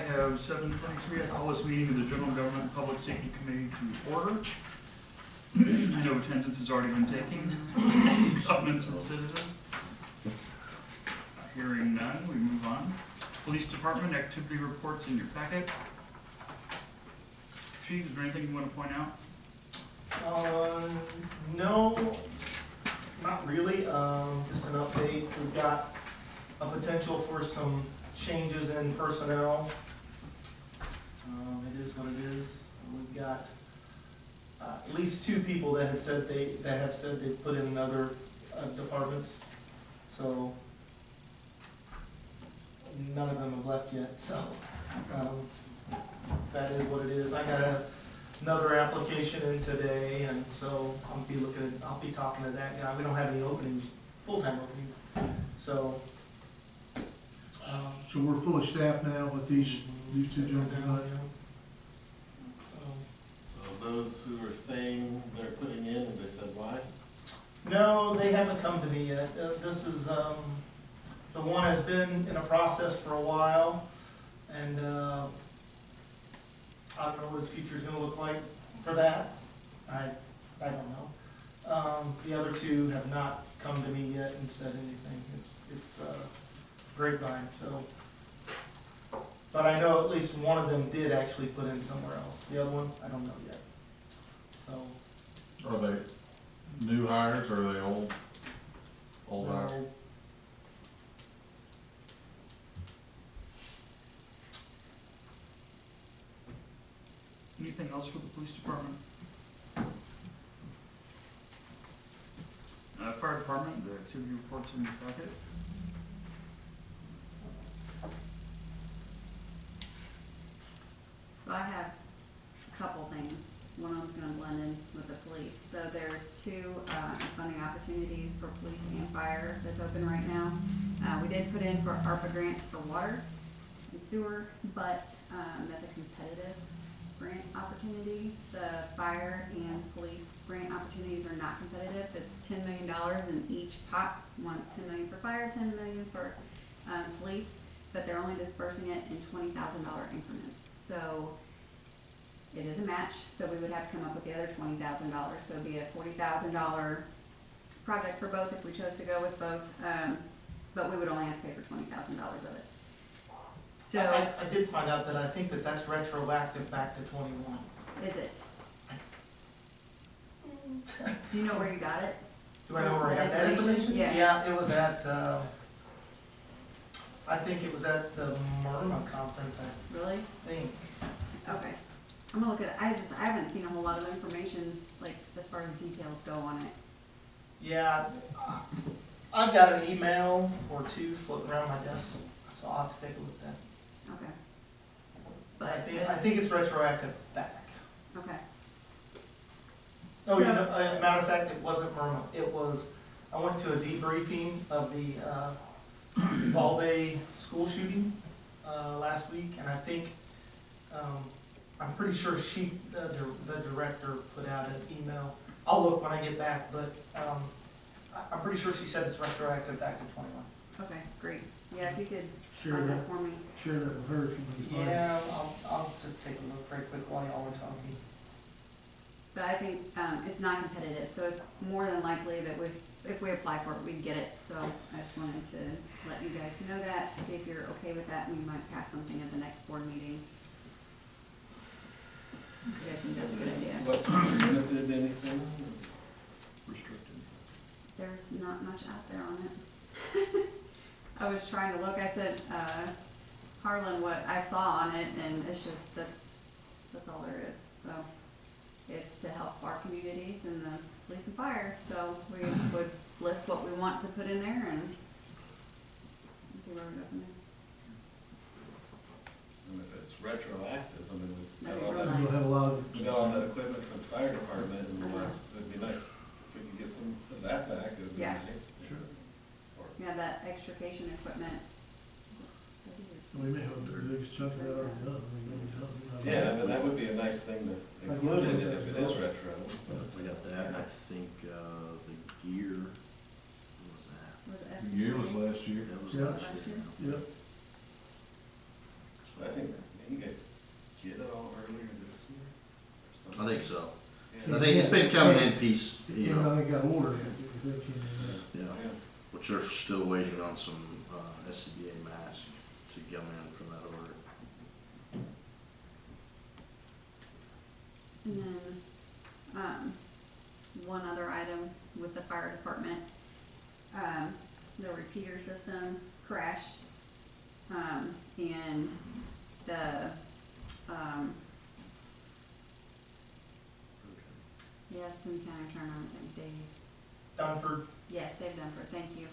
have 7:23. I call this meeting of the General Government and Public Safety Committee to order. I know attendance has already been taken. Comments from citizens? Hearing none, we move on. Police Department activity reports in your packet. Chief, is there anything you want to point out? No, not really. Just an update. We've got a potential for some changes in personnel. It is what it is. We've got at least two people that have said they put in other departments. So none of them have left yet. So that is what it is. I got another application in today, and so I'll be talking to that guy. We don't have any openings, full-time openings. So So we're fully staffed now with these two gentlemen. So those who are saying they're putting in, have they said why? No, they haven't come to me yet. This is, the one has been in a process for a while, and I don't know what his future's gonna look like for that. I don't know. The other two have not come to me yet and said anything. It's grapevine, so. But I know at least one of them did actually put in somewhere else. The other one, I don't know yet. So. Are they new hires or are they old hires? Anything else for the police department? Fire department, the activity reports in your packet. So I have a couple things. One of them's gonna blend in with the police. So there's two funding opportunities for police and fire that's open right now. We did put in for ARPA grants for water and sewer, but that's a competitive grant opportunity. The fire and police grant opportunities are not competitive. It's $10 million in each pot. One, $10 million for fire, $10 million for police, but they're only dispersing it in $20,000 increments. So it is a match, so we would have to come up with the other $20,000. So it'd be a $40,000 project for both if we chose to go with both, but we would only have to pay for $20,000 of it. So, I did find out that I think that's retroactive back to 21. is it? Do you know where you got it? Do I know where I got that information? Yeah. Yeah, it was at, I think it was at the MIRMA conference, Really? I think. Okay. I'm gonna look at it. I haven't seen a whole lot of information, like, as far as details go on it. Yeah, I've got an email or two floating around my desk, so I'll have to take a look at that. Okay. I But think, I think it's retroactive back. okay. Oh, you know, matter of fact, it wasn't MIRMA. It was, I went to a debriefing of the Valday school shooting last week, and I think, I'm pretty sure the director put out an email. I'll look when I get back, but I'm pretty sure she said it's retroactive back to 21. Okay, great. Yeah, if you could Share find that, that for me. share that with her if you can find it. Yeah, I'll just take a look right quick while y'all are talking. But I think it's not competitive, so it's more than likely that if we apply for it, we'd get it. So I just wanted to let you guys know that, see if you're okay with that, and we might pass something at the next board meeting. You guys think that's a good idea? What, limited anything? Restricted. There's not much out there on it. I was trying to look, I sent Harlan what I saw on it, and it's just, that's all there is. So it's to help our communities and the police and fire, so we would list what we want to put in there and see where we go from there. And if it's retroactive, I mean, That'd we've be got all real We'll have a lot of, that, we got all that equipment from the fire department, and it'd be nice if we could get some of that back, it'd be Yeah. nice. sure, Yeah, that extrication equipment. we may have the biggest chunk of that already done. I mean, maybe done. Yeah, but that would be a nice thing to include in it if it is retro. We got that, and I think, the gear, what was that? Was it The year was last year. That was Yeah. last year. Yep, I think, so. I think it's been coming in piece, you You know, know, they got older, they came in, yeah, Yeah. which they're still waiting on some, SCBA masks to come in from that order. And then, one other item with the fire department, the repeater system crashed. And the, yes, Boone County Attorney, I think Dave, Dunford, yes, Dave Dunford, thank you,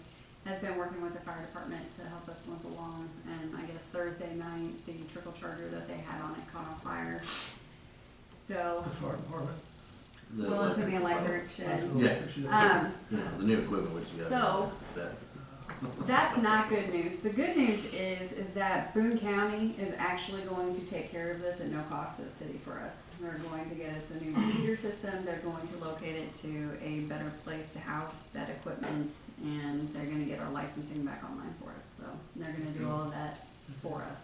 has been working with the fire department to help us limp along. And I guess Thursday night, the trickle charger that they had on it caught on fire. So, the fire department. The well, it's in the electric- electric shed. Yeah. You know, the new equipment we just got. So- That, That's not good news. The good news is that Boone County is actually going to take care of this at no cost to the city for us. They're going to get us a new computer system, they're going to locate it to a better place to house that equipment, and they're gonna get our licensing back online for us, so they're gonna do all of that for us.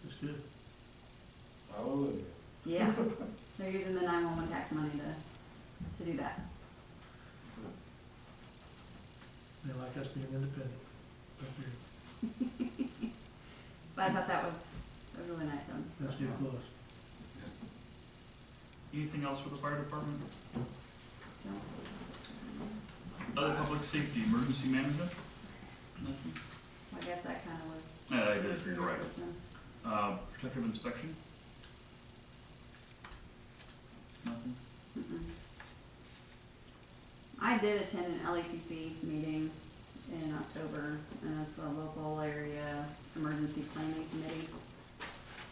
That's good. Hallelujah. Yeah, they're using the 911 tax money to do that. They like us being independent. Up here. But I thought that was a really nice one. That's good plus. Anything else for the fire department? So, Other public safety, emergency management? Nothing? I guess that kinda was. I guess you're right. System. Protective inspection? Nothing? Mm-mm. I did attend an LEPC meeting in October, and it's a local area emergency planning committee.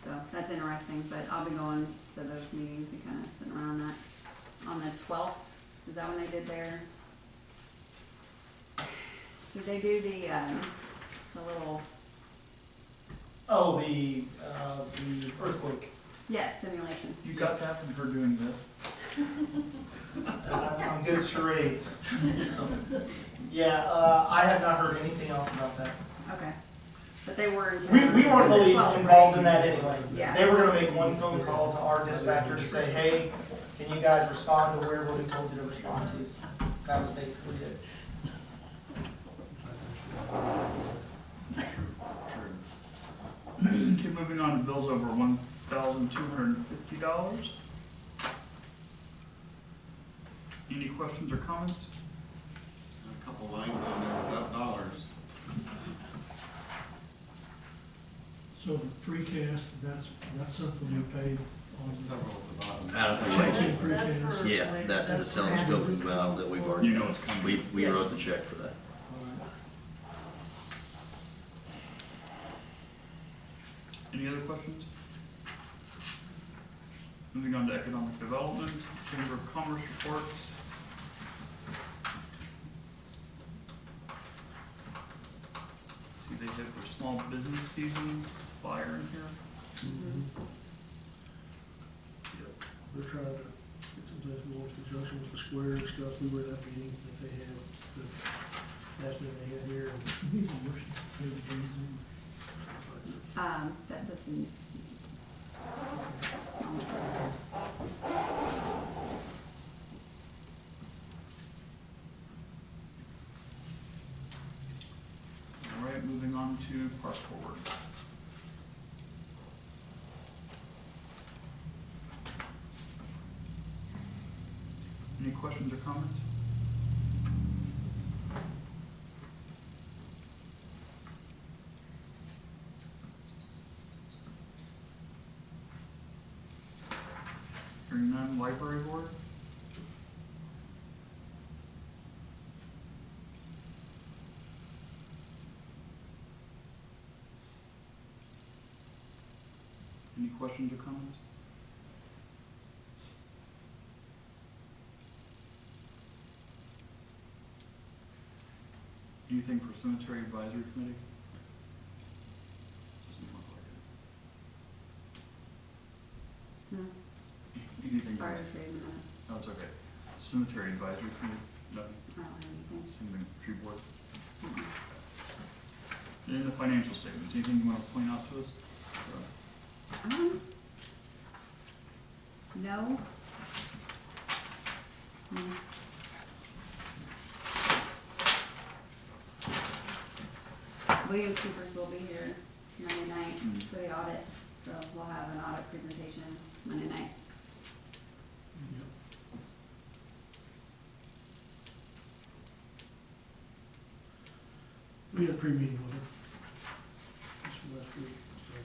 So that's interesting, but I'll be going to those meetings and kind of sitting around that. On the 12th, is that when they did their, did they do the little, the earthquake. yes, simulation? You got that from her doing this? I'm good at charades. So, yeah, I have not heard anything else about that. Okay. But they were in We town. weren't It was the really 12th, involved right? in that anyway. Yeah. They were gonna make one phone call to our dispatcher to say, hey, can you guys respond to wherever we told you to respond to? That was basically it. Okay, moving on to bills over $1,250. Any questions or comments? A couple lines on there without dollars. So the precast, that's something we paid on. Several at the bottom. out of the way. Precast. Yeah, that's the telescoping valve that we've already, You know it's coming. we wrote the check for that. Any other questions? Moving on to economic development, Chamber of Commerce reports. See, they have their small business season flyer in here. Yep. We're trying to get some things more in conjunction with the square and stuff. We were at that meeting that they had, the last meeting they had here. That's a, All right, moving on to Park Forward. Any questions or comments? Hearing none, library board? Any questions or comments? Anything for cemetery advisory committee? Doesn't look like no, it. Anything? sorry, I was reading minutes. No, it's okay. Cemetery advisory committee, nothing. I don't have anything. Same tree board. Mm-mm. And the financial statements, anything you want to point out to us? No. Hmm. William Coopers will be here Monday night for the audit, so we'll have an audit presentation Monday night. Yep. We had a pre-meeting with her. This was last week, so.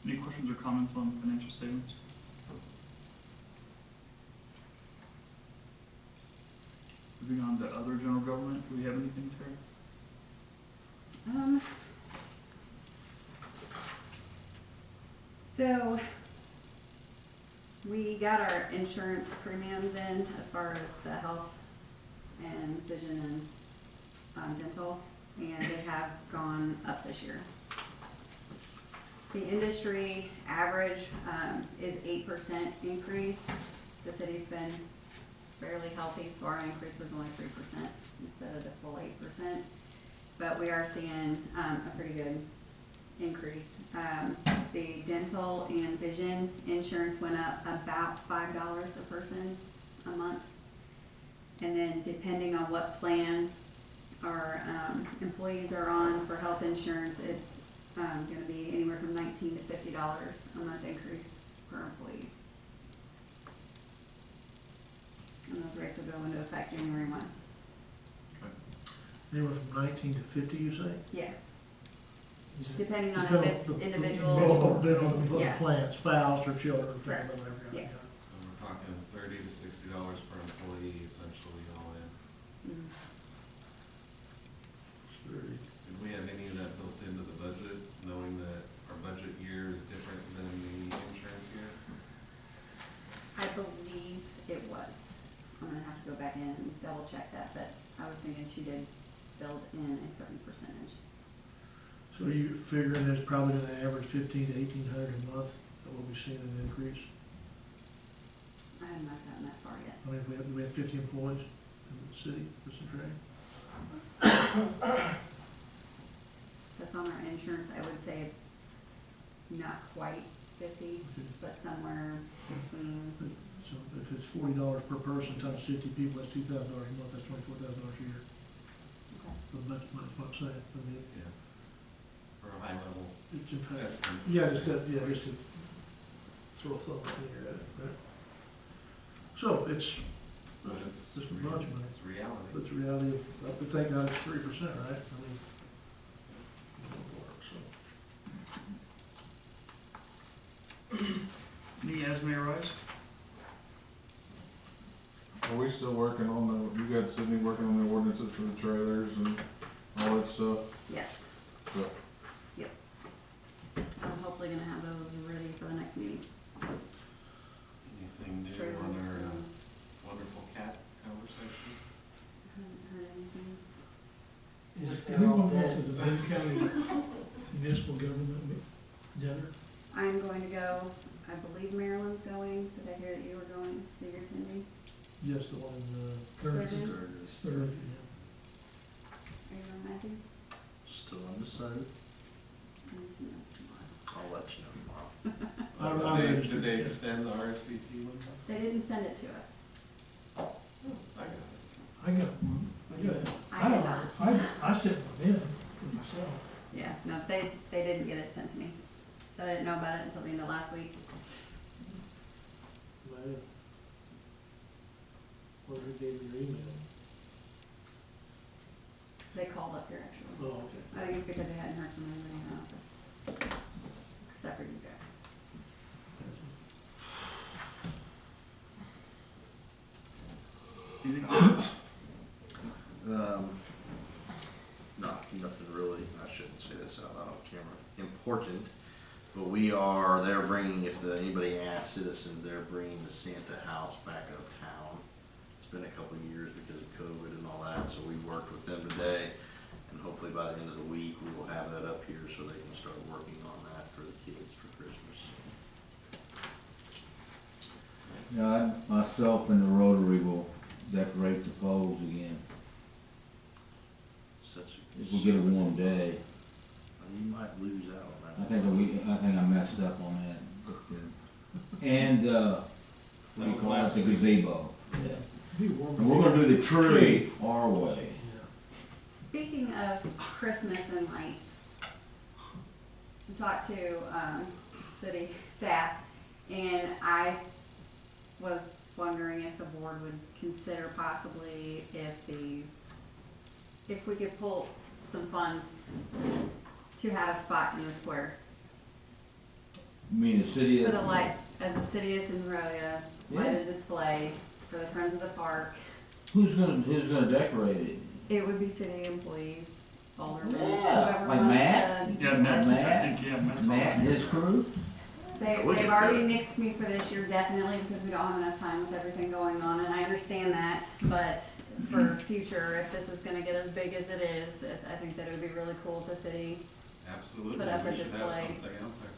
Any questions or comments on financial statements? Moving on to other general government, do we have anything, Terry? So we got our insurance premiums in as far as the health and vision and dental, and they have gone up this year. The industry average is 8% increase. The city's been fairly healthy, so our increase was only 3% instead of the full 8%. But we are seeing a pretty good increase. The dental and vision insurance went up about $5 a person a month. And then depending on what plan our employees are on for health insurance, it's gonna be anywhere from $19 to $50 a month increase per employee. And those rates will go into effect January 1. Anywhere from 19 to 50, you say? Yeah. Depending on if Depend it's on the- individual. Depend on the Yeah. plan, spouse or children, or Correct. family, whatever. Yes. So we're talking $30 to $60 per employee essentially all in. Mm. Did we have any of that built into the budget, knowing that our budget year is different than the insurance year? I believe it was. I'm gonna have to go back in and double check that, but I was thinking she did build in a certain percentage. So you figuring there's probably gonna average 15 to 1,800 a month, that we'll be seeing an increase? I have not gotten that far yet. I mean, we have 50 employees in the city, for some training. That's on our insurance, I would say it's not quite 50, but somewhere between, So if it's $40 per person times 50 people, that's $2,000 a month, that's $24,000 a year. okay. But that's what I'm saying, I mean, Yeah. For a high level it's impactful. estimate. Yeah, just to throw a thumb in the air at it, right? So it's, But it's, just a bunch of money. it's reality. That's the reality of, I would think now it's 3%, right? I mean, it'll work, so. Any as may arise? Are we still working on the, you got Sydney working on the ordinances for the trailers and all that stuff? Yes, So, I'm hopefully gonna have those ready for the next meeting. Anything new Trailers, on our um, wonderful cat conversation? Haven't heard anything. Just Anyone go to the Boone County Municipal Government Dinner? I'm going to go, I believe Marilyn's going, did I hear that you were going, that you're attending? Yes, the one in, Thursday? Third. Are you on, Matthew? Still undecided. I need to know tomorrow. I'll let you know tomorrow. I'm Did registered. they extend the RSVP window? They didn't send it to us. Oh, I got it. I got one. I got it. I did not. I sent one in for myself. Yeah, no, they didn't get it sent to me. So I didn't know about it until the end of last week. Man. Or who gave you your email? They called up here actually. Oh, okay. I think it's because they hadn't heard from anybody in our office. Except for you guys. Anything else? No, nothing really, I shouldn't say this out loud on camera, important, but they're bringing, anybody asks citizens, they're bringing the Santa house back uptown. It's been a couple of years because of COVID and all that, so we worked with them today, and hopefully by the end of the week, we will have that up here so they can start working on that for the kids for Christmas. Yeah, myself and the Rotary will decorate the poles again, Such if we get a warm day. I You might lose out on I that. think I messed up on that. And, what do you call it, the gazebo. Yeah. Be warm. And we're gonna do the tree our way. Speaking of Christmas and lights, I talked to, city staff, and I was wondering if the board would consider possibly if we could pull some funds to have a spot in the square You mean the city for of? the light, as the city of Centralia, lighted display for the Friends of the Park. Who's gonna decorate it? It would be city employees, aldermen, Yeah, whoever like wants Matt? to. Yeah, Matt, I Matt? think, yeah, Matt's Matt and on. his crew? They've We could already do nixed me for this year, definitely, because we don't have enough time with everything going on, and I understand that. But for future, if this is gonna get as big as it is, I think that it would be really cool if the city, Absolutely, Put up a we should have display. something out there.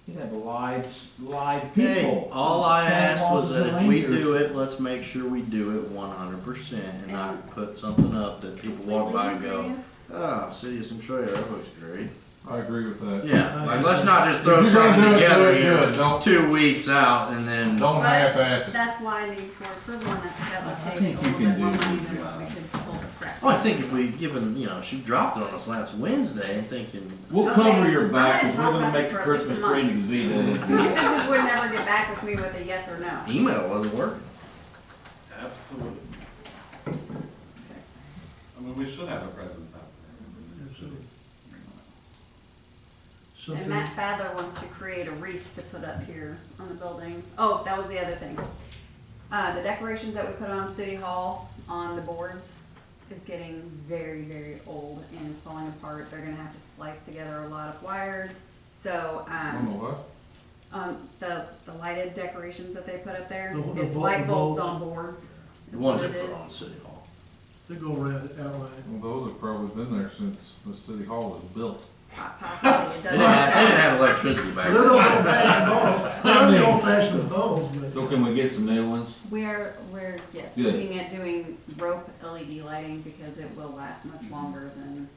You'd have live Hey, people. all I Santa asked was Clauses that and if we reindeers. do it, let's make sure we do it 100% and not put something up that people walk by and go, oh, City of Centralia, that looks great. I agree with that. Yeah, like, let's not just throw If you're gonna something do it, do together it here good. Don't, 2 weeks out and then. don't But half-ass it. that's why I need board approval, and that I would take think a you little can bit more do money it, than what we yeah. could pull the crap. Well, I think if we given, she dropped it on us last Wednesday and thinking, We'll Okay, cover your back, I cause had we're talked gonna about make this the for at least Christmas a tree in the You gazebo. just would never get back with me with a yes or no. email wasn't working. Absolutely. I mean, we should have a presence out there. This is- And Something, Matt Fadler wants to create a wreath to put up here on the building. Oh, that was the other thing. The decorations that we put on City Hall on the boards is getting very, very old and is falling apart. They're gonna have to splice together a lot of wires. So, I don't know what. the lighted decorations that they put up there, The it's bulb- light the bulbs bulbs. on boards. The is ones what that it put is. on City Hall. they go around it, outline it. Well, those have probably been there since the city hall was built. Possibly, it They doesn't. didn't have electricity back They're the old then. fashioned bulbs, they're the old fashioned bulbs, but. So can we get some new ones? We're, yes, Good. looking at doing rope LED lighting because it will last much longer than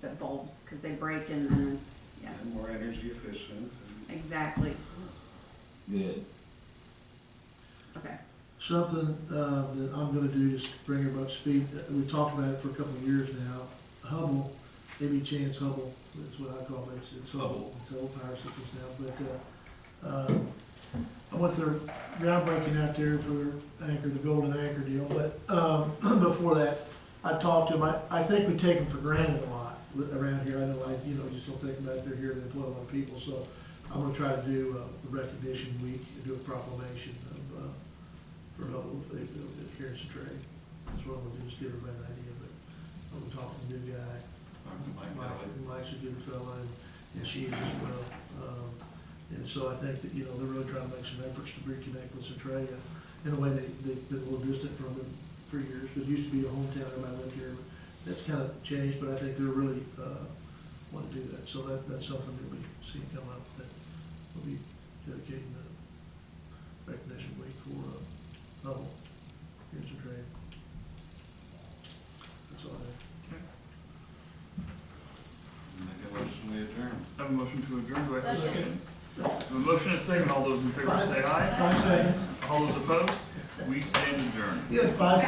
the bulbs, because they break and then it's, yeah, And more energy efficient. and- exactly. Good. Okay. Something, that I'm gonna do, just to bring everybody up to speed, we've talked about it for a couple of years now. Hubble, maybe Chance Hubble, that's what I call it, it's Hubble, it's old power systems now, but, I went to their groundbreaking out there for their anchor, the golden anchor deal, but, before that, I talked to them, I think we take them for granted a lot around here, I know, just don't think about it, they're here, they employ a lot of people, so I'm gonna try to do, a recognition week, and do a proclamation of, for Hubble, if they build it here in Centralia. That's what I'm gonna do, just give everybody an idea, but I'm gonna talk to the new guy, Something like that. Mike's a good fella, and she is as well. And so I think that, they're really trying to make some efforts to reconnect with Centralia in a way they've been a little distant from it for years, because it used to be a hometown, everybody lived here. That's kind of changed, but I think they're really, want to do that. So that's something that we see come up, that we'll be dedicating the recognition week for, Hubble here in Centralia. That's all I have. Make a motion, we adjourn. I have a motion to adjourn, do I have a Second. second? I have a motion and a second, all those in favor say aye. 5 seconds. All those opposed, we stand adjourned. You had 5